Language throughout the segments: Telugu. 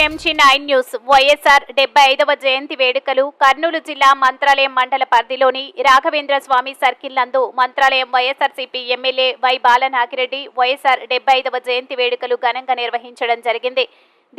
MG9 న్యూస్ వైఎస్ఆర్ 75వ జయంతి వేడుకలు కర్నూలు జిల్లా మంత్రాలయం మండల పరిధిలోని రాఘవేంద్ర స్వామి సర్కిల్ నందు మంత్రాలయం వైఎస్ఆర్సీపీ ఎమ్మెల్యే వై బాలనాగిరెడ్డి వైఎస్ఆర్ 75వ జయంతి వేడుకలు ఘనంగా నిర్వహించడం జరిగింది.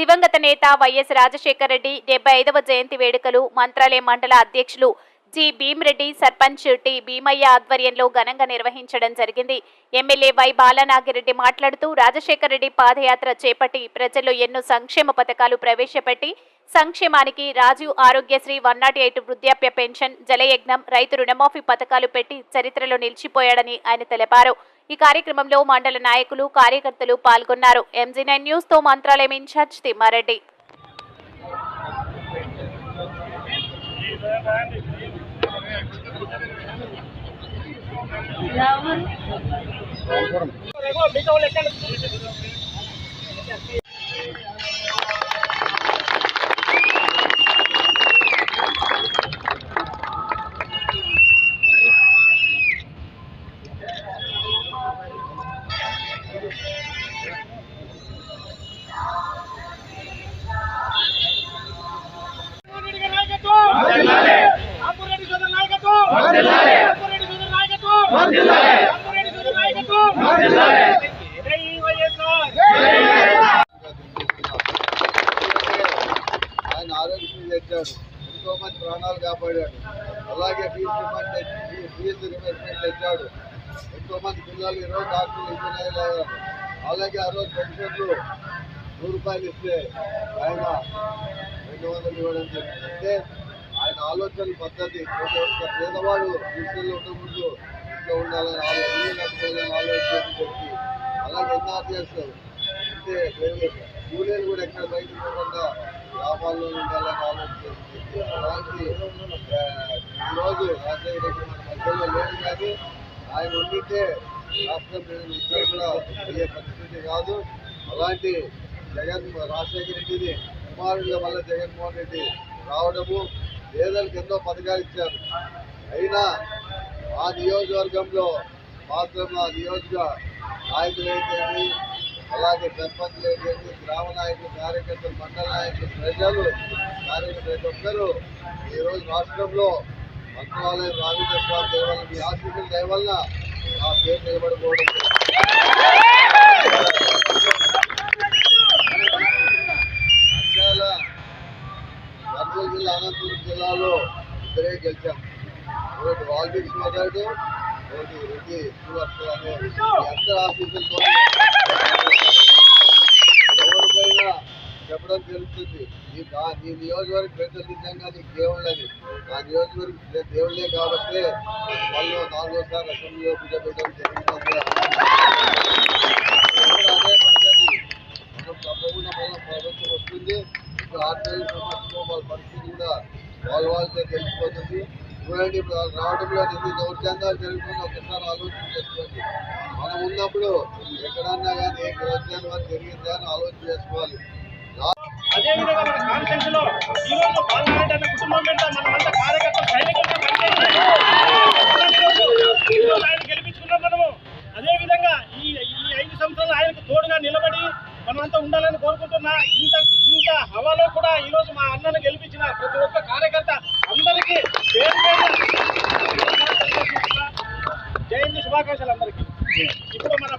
దివంగత నేత వైఎస్ రాజశేఖర రెడ్డి 75వ జయంతి వేడుకలు మంత్రాలయం మండల అధ్యక్షులు జి భీమరెడ్డి, సర్పంచ్ టి భీమయ్య ఆధ్వర్యంలో ఘనంగా నిర్వహించడం జరిగింది. ఎమ్మెల్యే వై బాలనాగిరెడ్డి మాట్లాడుతూ రాజశేఖర రెడ్డి పాదయాత్ర చేపట్టి ప్రజల్లో ఎన్నో సంక్షేమ పథకాలు ప్రవేశపెట్టి సంక్షేమానికి రాజీవ్ ఆరోగ్యశ్రీ 108 వృద్ధాప్య పెన్షన్, జలయజ్ఞం, రైతు రుణమాఫీ పథకాలు పెట్టి చరిత్రలో నిలిచిపోయాడని ఆయన తెలిపారు. ఈ కార్యక్రమంలో మండల నాయకులు, కార్యకర్తలు పాల్గొన్నారు. MG9 న్యూస్ తో మంత్రాలయం ఇన్ఛార్జ్ తిమ్మారెడ్డి. ఆయన ఆరోగ్యం తెచ్చాడు, ఎంతో మంది ప్రాణాలు కాపాడాడు. అలాగే ఫీజు రిమర్స్మెంట్ తెచ్చాడు. ఎంతో మంది పిల్లలు ఈరోజు డాక్టర్లు ఇంజనీర్లు అయ్యారు. అలాగే ఆ రోజు పెన్షన్లు 100 రూపాయలు ఇస్తే ఆయన 200 ఇవ్వడం జరిగింది. అంటే ఆయన ఆలోచన పద్ధతి, పేదవాడు ఇంట్లో ఉండకూడదు, ఇంట్లో ఉండాలని ఆలోచన చెప్పి అలాగే NRGS అంటే కూలీలు కూడా ఎక్కడ బయటకు పోకుండా గ్రామాల్లో ఉండాలని ఆలోచించింది. అలాంటి ఈరోజు రాజశేఖర రెడ్డి మన మధ్యలో లేదు, కానీ ఆయన ఉండింటే రాష్ట్రం ఇక్కడ కూడా అయ్యే పరిస్థితి కాదు. అలాంటి రాజశేఖర రెడ్డిని కుమారుల వల్ల జగన్మోహన్ రెడ్డి రావడము, పేదలకు ఎన్నో పథకాలు ఇచ్చారు. అయినా ఆ నియోజకవర్గంలో మాత్రం ఆ నియోజక నాయకులు ఏంటండి, అలాగే సర్పంచ్లు ఏంటండి, గ్రామ నాయకులు, కార్యకర్తలు, మండల నాయకులు, ప్రజలు, ప్రతి ఒక్కరూ ఈరోజు రాష్ట్రంలో మంత్రాలయం రాఘవేంద్ర స్వామి దేవల్ల మీ ఆశీస్సుల దయవల్ల ఆ పేరు నిలబడిపోవడం. కర్నూలు జిల్లా, అనంతపురం జిల్లాలో ఇద్దరే గెలిచాం. ఒకటి వాల్మీకి సోదరుడు, ఒకటి రెడ్డి శ్రీవాస్తవ అనే అందరి ఆఫీసులతో ఎవరిపైనా చెప్పడం జరుగుతుంది. నీ నియోజకవర్గ పెద్దలు నిజంగా నీకు దేవుళ్ళని, ఆ నియోజకవర్గ దేవుళ్ళే కాబట్టి వాళ్ళు 4సారి అసెంబ్లీలో కూర్చోబెట్టడం జరిగింది. అదే పద్ధతి మనం తప్పకుండా మళ్ళీ ప్రభుత్వం వస్తుంది. ఇప్పుడు ఆర్టీఐ సమస్యలో వాళ్ళ పరిస్థితి కూడా వాళ్ళతో తెలిసిపోతుంది. చూడండి, ఇప్పుడు రావడంలో ఎన్ని దౌర్జన్యాలు జరుగుతుందో ఒకసారి ఆలోచన చేసుకోండి. మనం ఉన్నప్పుడు ఎక్కడన్నా కానీ ఏ దౌర్జన్యం జరిగిందా అని ఆలోచన చేసుకోవాలి. అదేవిధంగా మన కాన్స్టిట్యూన్సీలో ఈరోజు బాలనారెడ్డి అనే కుటుంబం వెంట మనమంతా కార్యకర్తలు సైనికులుగా పనిచేసి ఆయన గెలిపించుకున్నాం మనము. అదేవిధంగా ఈ 5 సంవత్సరాలు ఆయనకు తోడుగా నిలబడి మనమంతా ఉండాలని కోరుకుంటున్నా. ఇంత హవాలో కూడా ఈరోజు మా అన్నను గెలిపించిన ప్రతి ఒక్క కార్యకర్త అందరికీ పేరు జయంతి శుభాకాంక్షలు అందరికీ. ఇప్పుడు మన